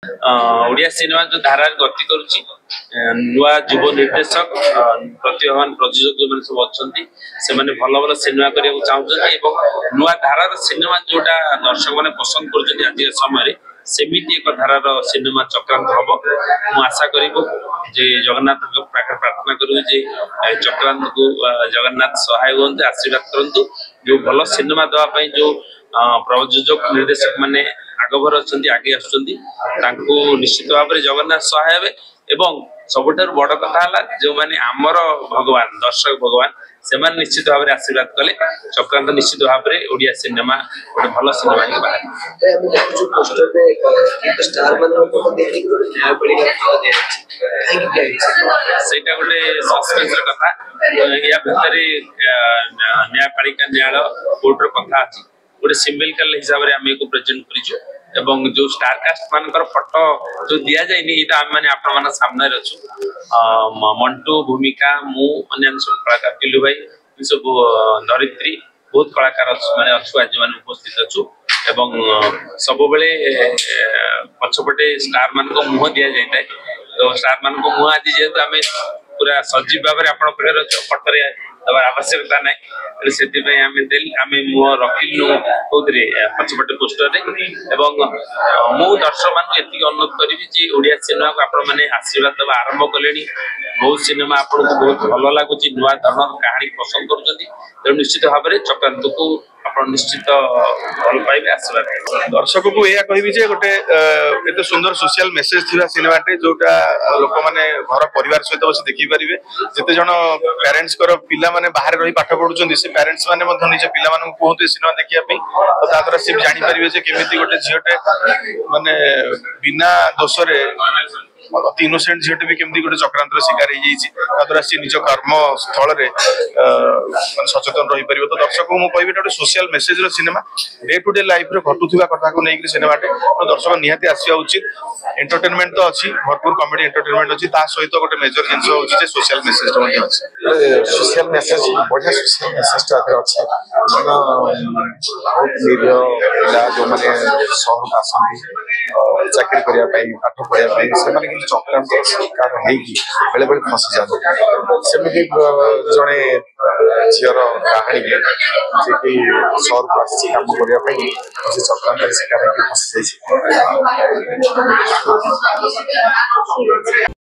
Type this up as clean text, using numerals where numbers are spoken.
Odia cinema जो धारा गति करुच्ची नुआ युव निर्देशक प्रतिभावान प्रयोजक जो सब अच्छा भल भल सिनेमा करने चाहते नुआ धारार सिनेमा जोटा दर्शक मैंने पसंद कर समय सेमिति एक धारार सिनेमा चक्रांत हम मु आशा करी जगन्नाथ पाखे प्रार्थना करूँ चक्रांत को जगन्नाथ सहाय हूँ आशीर्वाद करूँ जो भल सिनेमा देवाई जो प्रयोजक निर्देशक मैंने आगभर अच्छा आगे निश्चित भाव में जगन्नाथ सहाय हे एवं सबुठार बड़ कथा जो मैंने आमर भगवान दर्शक भगवान से निश्चित भाव में आशीर्वाद कले चक्रांत निश्चित भाव में ओडिया सिनेमा गोटे भल सिनेमा सेटा गोटे सस्पेंस कथा या भितर न्यायपालिका न्यायालय कोर्टर कथा अच्छी गोटे सिम्बलिकल हिसाब से आम प्रेजेंट कर जो स्टार कास्ट मानकर फोटो जो दि जाए यहाँ आम मैंने आपण सामने अच्छु मंटू भूमिका मु अन्य सब कलाकार पिलू भाई सब धरित्री बहुत कलाकार मैंने अच्छु आज मैंने उपस्थित अच्छु एवं सब बेले पछपटे स्टार मान मुह दि जाए तो स्टार मान मुह आज जेहेतु आम पूरा सजीव भाव में आप फटोरे दबार आवश्यकता ना से मुह रखिलु कौन पछपटे पोस्टर मु दर्शक मान अनुरोध करी ओडिया सिनेमा को आपण मैंने आशीर्वाद दबा आरंभ कले बहुत सिनेमा आपको बहुत भल लगुच नुआ धरण कहानी पसंद कर निश्चित भाव में चक्रांत को निश्चित भल पाइबे आशीर्वाद दर्शक को यह कहि गोटे एत सुंदर सोशल मेसेज थिबा सिनेमाटे जोटा लोक माने घर परिवार सहित बस देखि परिबे जते जण पेरेंट्स कर पिला माने बाहर रही पाठ पढुचंदी से पेरेंट्स माने मध्य निज पिला माने कहते सिनेमा देखिया पे तो ताकर से जानि परिबे जे केमिति गोटे झियोटे माने बिना दोषरे अति इनोसेंट झीटे भी केमती गोटे चक्रांत शिकार हो सी निज कर्म स्थल सचेतन रही पार तो दर्शक को मुझे गोटे social message cinema day to day life रे घटुवा कथा को लेकिन सिनेमाटे दर्शक निहाती आसिया उचित एंटरटेनमेंट तो अच्छी भरपूर कमेडी एंटरटेनमेंट अच्छी सहित गोटे मेजर जिन होची सोशल मेसेज सोशल मेसेज बढ़िया सोशल मेसेज अच्छी बहुत निरीह पिला जो मैंने सहर आसती चाकरी करने पाठ पढ़ाई से चक्रांत शिकार बेले बेले फसी जाते सेमती जड़े झीर कहानी जी कि सहर को आसी कम करने चक्रांत शिकार फसी जाए।